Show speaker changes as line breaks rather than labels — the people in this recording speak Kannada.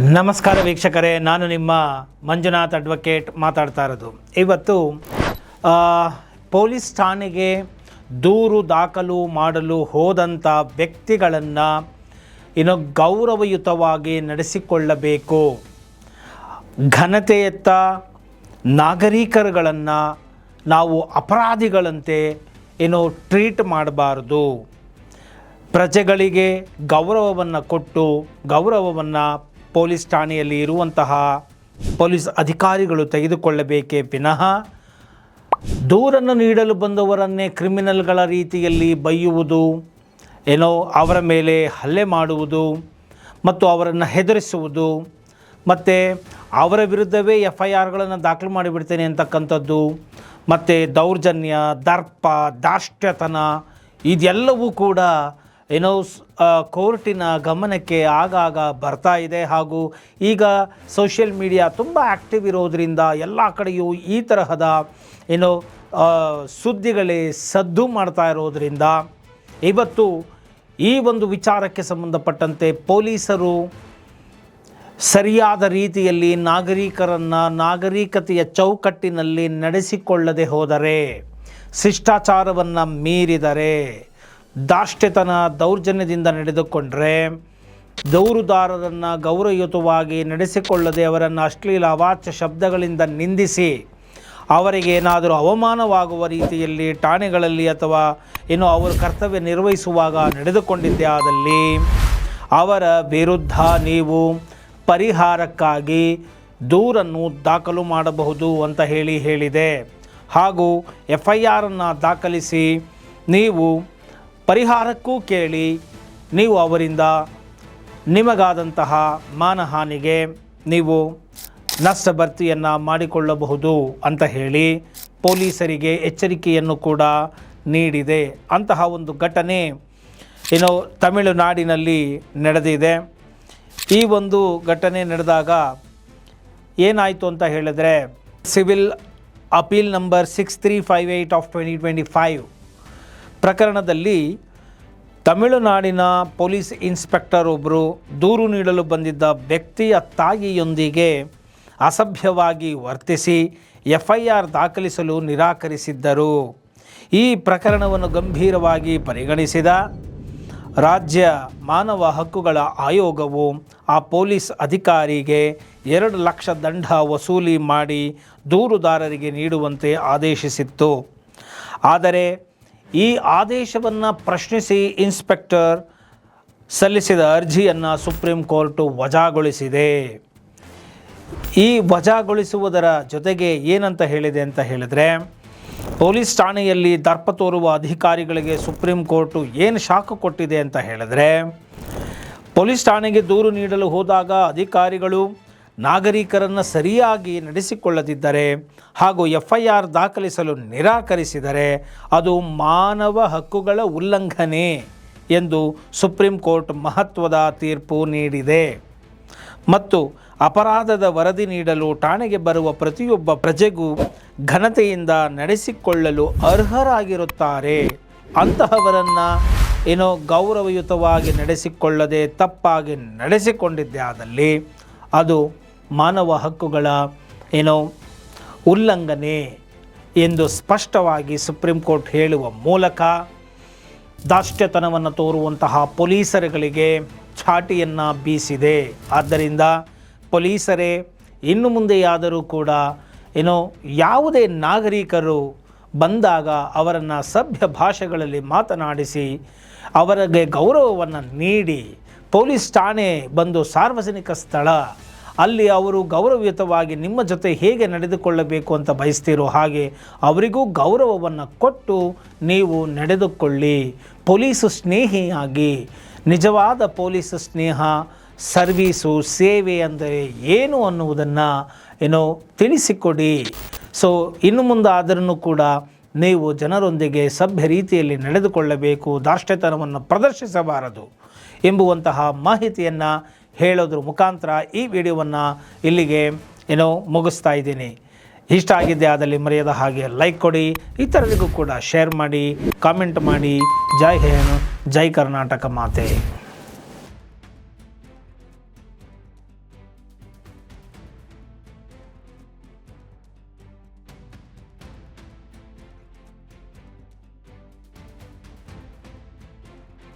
ನಮಸ್ಕಾರ ವೀಕ್ಷಕರೇ, ನಾನು ನಿಮ್ಮ ಮಂಜುನಾಥ್ ಅಡ್ವೊಕೇಟ್ ಮಾತಾಡ್ತಾ ಇರೋದು. ಇವತ್ತು ಪೊಲೀಸ್ ಠಾಣೆಗೆ ದೂರು ದಾಖಲು ಮಾಡಲು ಹೋದಂಥ ವ್ಯಕ್ತಿಗಳನ್ನು ಗೌರವಯುತವಾಗಿ ನಡೆಸಿಕೊಳ್ಳಬೇಕು. ಘನತೆಯತ್ತ ನಾಗರಿಕರುಗಳನ್ನು ನಾವು ಅಪರಾಧಿಗಳಂತೆ ಟ್ರೀಟ್ ಮಾಡಬಾರ್ದು. ಪ್ರಜೆಗಳಿಗೆ ಗೌರವವನ್ನು ಕೊಟ್ಟು ಗೌರವವನ್ನು ಪೊಲೀಸ್ ಠಾಣೆಯಲ್ಲಿ ಇರುವಂತಹ ಪೊಲೀಸ್ ಅಧಿಕಾರಿಗಳು ತೆಗೆದುಕೊಳ್ಳಬೇಕೇ ವಿನಃ ದೂರನ್ನು ನೀಡಲು ಬಂದವರನ್ನೇ ಕ್ರಿಮಿನಲ್ಗಳ ರೀತಿಯಲ್ಲಿ ಬೈಯುವುದು, ಅವರ ಮೇಲೆ ಹಲ್ಲೆ ಮಾಡುವುದು ಮತ್ತು ಅವರನ್ನು ಹೆದರಿಸುವುದು ಮತ್ತು ಅವರ ವಿರುದ್ಧವೇ FIRಗಳನ್ನು ದಾಖಲು ಮಾಡಿಬಿಡ್ತೇನೆ ಅಂತಕ್ಕಂಥದ್ದು ಮತ್ತು ದೌರ್ಜನ್ಯ, ದರ್ಪ, ದಾಷ್ಟ್ಯತನ ಇದೆಲ್ಲವೂ ಕೂಡ ಕೋರ್ಟಿನ ಗಮನಕ್ಕೆ ಆಗಾಗ ಬರ್ತಾ ಇದೆ. ಹಾಗೂ ಈಗ ಸೋಷಿಯಲ್ ಮೀಡಿಯಾ ತುಂಬ ಆ್ಯಕ್ಟಿವ್ ಇರೋದರಿಂದ ಎಲ್ಲ ಕಡೆಯೂ ಈ ತರಹದ ಸುದ್ದಿಗಳೇ ಸದ್ದು ಮಾಡ್ತಾ ಇರೋದರಿಂದ ಇವತ್ತು ಈ ಒಂದು ವಿಚಾರಕ್ಕೆ ಸಂಬಂಧಪಟ್ಟಂತೆ ಪೊಲೀಸರು ಸರಿಯಾದ ರೀತಿಯಲ್ಲಿ ನಾಗರಿಕರನ್ನು ನಾಗರಿಕತೆಯ ಚೌಕಟ್ಟಿನಲ್ಲಿ ನಡೆಸಿಕೊಳ್ಳದೆ ಹೋದರೆ, ಶಿಷ್ಟಾಚಾರವನ್ನು ಮೀರಿದರೆ, ದಾಷ್ಟ್ಯತನ ದೌರ್ಜನ್ಯದಿಂದ ನಡೆದುಕೊಂಡ್ರೆ, ದೂರುದಾರರನ್ನು ಗೌರವಯುತವಾಗಿ ನಡೆಸಿಕೊಳ್ಳದೆ ಅವರನ್ನು ಅಶ್ಲೀಲ ಅವಾಚ್ಯ ಶಬ್ದಗಳಿಂದ ನಿಂದಿಸಿ ಅವರಿಗೆ ಏನಾದರೂ ಅವಮಾನವಾಗುವ ರೀತಿಯಲ್ಲಿ ಠಾಣೆಗಳಲ್ಲಿ ಅಥವಾ ಅವರು ಕರ್ತವ್ಯ ನಿರ್ವಹಿಸುವಾಗ ನಡೆದುಕೊಂಡಿದ್ದೇ ಆದಲ್ಲಿ ಅವರ ವಿರುದ್ಧ ನೀವು ಪರಿಹಾರಕ್ಕಾಗಿ ದೂರನ್ನು ದಾಖಲು ಮಾಡಬಹುದು ಅಂತ ಹೇಳಿದೆ. ಹಾಗೂ FIRನ್ನು ದಾಖಲಿಸಿ ನೀವು ಪರಿಹಾರಕ್ಕೂ ಕೇಳಿ ನೀವು ಅವರಿಂದ ನಿಮಗಾದಂತಹ ಮಾನಹಾನಿಗೆ ನೀವು ನಷ್ಟ ಭರ್ತಿಯನ್ನು ಮಾಡಿಕೊಳ್ಳಬಹುದು ಅಂತ ಹೇಳಿ ಪೊಲೀಸರಿಗೆ ಎಚ್ಚರಿಕೆಯನ್ನು ಕೂಡ ನೀಡಿದೆ. ಅಂತಹ ಒಂದು ಘಟನೆ ತಮಿಳುನಾಡಿನಲ್ಲಿ ನಡೆದಿದೆ. ಈ ಒಂದು ಘಟನೆ ನಡೆದಾಗ ಏನಾಯಿತು ಅಂತ ಹೇಳಿದ್ರೆ, ಸಿವಿಲ್ ಅಪೀಲ್ ನಂಬರ್ 6358 ಆಫ್ 2025 ಪ್ರಕರಣದಲ್ಲಿ ತಮಿಳುನಾಡಿನ ಪೊಲೀಸ್ ಇನ್ಸ್ಪೆಕ್ಟರ್ ಒಬ್ಬರು ದೂರು ನೀಡಲು ಬಂದಿದ್ದ ವ್ಯಕ್ತಿಯ ತಾಯಿಯೊಂದಿಗೆ ಅಸಭ್ಯವಾಗಿ ವರ್ತಿಸಿ FIR ದಾಖಲಿಸಲು ನಿರಾಕರಿಸಿದ್ದರು. ಈ ಪ್ರಕರಣವನ್ನು ಗಂಭೀರವಾಗಿ ಪರಿಗಣಿಸಿದ ರಾಜ್ಯ ಮಾನವ ಹಕ್ಕುಗಳ ಆಯೋಗವು ಆ ಪೊಲೀಸ್ ಅಧಿಕಾರಿಗೆ 2 ಲಕ್ಷ ದಂಡ ವಸೂಲಿ ಮಾಡಿ ದೂರುದಾರರಿಗೆ ನೀಡುವಂತೆ ಆದೇಶಿಸಿತ್ತು. ಆದರೆ ಈ ಆದೇಶವನ್ನು ಪ್ರಶ್ನಿಸಿ ಇನ್ಸ್ಪೆಕ್ಟರ್ ಸಲ್ಲಿಸಿದ ಅರ್ಜಿಯನ್ನು ಸುಪ್ರೀಂ ಕೋರ್ಟು ವಜಾಗೊಳಿಸಿದೆ. ಈ ವಜಾಗೊಳಿಸುವುದರ ಜೊತೆಗೆ ಏನಂತ ಹೇಳಿದೆ ಅಂತ ಹೇಳಿದ್ರೆ, ಪೊಲೀಸ್ ಠಾಣೆಯಲ್ಲಿ ದರ್ಪ ತೋರುವ ಅಧಿಕಾರಿಗಳಿಗೆ ಸುಪ್ರೀಂ ಕೋರ್ಟು ಏನು ಶಾಖ ಕೊಟ್ಟಿದೆ ಅಂತ ಹೇಳಿದ್ರೆ, ಪೊಲೀಸ್ ಠಾಣೆಗೆ ದೂರು ನೀಡಲು ಹೋದಾಗ ಅಧಿಕಾರಿಗಳು ನಾಗರಿಕರನ್ನು ಸರಿಯಾಗಿ ನಡೆಸಿಕೊಳ್ಳದಿದ್ದರೆ ಹಾಗೂ FIR ದಾಖಲಿಸಲು ನಿರಾಕರಿಸಿದರೆ ಅದು ಮಾನವ ಹಕ್ಕುಗಳ ಉಲ್ಲಂಘನೆ ಎಂದು ಸುಪ್ರೀಂ ಕೋರ್ಟ್ ಮಹತ್ವದ ತೀರ್ಪು ನೀಡಿದೆ. ಮತ್ತು ಅಪರಾಧದ ವರದಿ ನೀಡಲು ಠಾಣೆಗೆ ಬರುವ ಪ್ರತಿಯೊಬ್ಬ ಪ್ರಜೆಗೂ ಘನತೆಯಿಂದ ನಡೆಸಿಕೊಳ್ಳಲು ಅರ್ಹರಾಗಿರುತ್ತಾರೆ. ಅಂತಹವರನ್ನು ಗೌರವಯುತವಾಗಿ ನಡೆಸಿಕೊಳ್ಳದೆ ತಪ್ಪಾಗಿ ನಡೆಸಿಕೊಂಡಿದ್ದೇ ಆದಲ್ಲಿ ಅದು ಮಾನವ ಹಕ್ಕುಗಳ ಉಲ್ಲಂಘನೆ ಎಂದು ಸ್ಪಷ್ಟವಾಗಿ ಸುಪ್ರೀಂ ಕೋರ್ಟ್ ಹೇಳುವ ಮೂಲಕ ದಾಷ್ಟ್ಯತನವನ್ನು ತೋರುವಂತಹ ಪೊಲೀಸರುಗಳಿಗೆ ಚಾಟಿಯನ್ನು ಬೀಸಿದೆ. ಆದ್ದರಿಂದ ಪೊಲೀಸರೇ ಇನ್ನು ಮುಂದೆಯಾದರೂ ಕೂಡ ಯಾವುದೇ ನಾಗರಿಕರು ಬಂದಾಗ ಅವರನ್ನು ಸಭ್ಯ ಭಾಷೆಗಳಲ್ಲಿ ಮಾತನಾಡಿಸಿ ಅವರಿಗೆ ಗೌರವವನ್ನು ನೀಡಿ, ಪೊಲೀಸ್ ಠಾಣೆ ಬಂದು ಸಾರ್ವಜನಿಕ ಸ್ಥಳ, ಅಲ್ಲಿ ಅವರು ಗೌರವಯುತವಾಗಿ ನಿಮ್ಮ ಜೊತೆ ಹೇಗೆ ನಡೆದುಕೊಳ್ಳಬೇಕು ಅಂತ ಬಯಸ್ತೀರೋ ಹಾಗೆ ಅವರಿಗೂ ಗೌರವವನ್ನು ಕೊಟ್ಟು ನೀವು ನಡೆದುಕೊಳ್ಳಿ. ಪೊಲೀಸು ಸ್ನೇಹಿಯಾಗಿ, ನಿಜವಾದ ಪೊಲೀಸ್ ಸ್ನೇಹ, ಸರ್ವೀಸು, ಸೇವೆ ಅಂದರೆ ಏನು ಅನ್ನುವುದನ್ನು ತಿಳಿಸಿಕೊಡಿ. ಸೊ ಇನ್ನು ಮುಂದಾದರೂ ಕೂಡ ನೀವು ಜನರೊಂದಿಗೆ ಸಭ್ಯ ರೀತಿಯಲ್ಲಿ ನಡೆದುಕೊಳ್ಳಬೇಕು, ದಾಷ್ಟ್ಯತನವನ್ನು ಪ್ರದರ್ಶಿಸಬಾರದು ಎಂಬುವಂತಹ ಮಾಹಿತಿಯನ್ನು ಹೇಳೋದ್ರ ಮುಖಾಂತರ ಈ ವಿಡಿಯೋವನ್ನು ಇಲ್ಲಿಗೆ ಮುಗಿಸ್ತಾ ಇದ್ದೀನಿ. ಇಷ್ಟ ಆಗಿದ್ದೆ ಆದಲ್ಲಿ ಮರೆಯದ ಹಾಗೆ ಲೈಕ್ ಕೊಡಿ, ಇತರರಿಗೂ ಕೂಡ ಶೇರ್ ಮಾಡಿ, ಕಾಮೆಂಟ್ ಮಾಡಿ. ಜೈ ಹಿಂದ್, ಜೈ ಕರ್ನಾಟಕ ಮಾತೆ.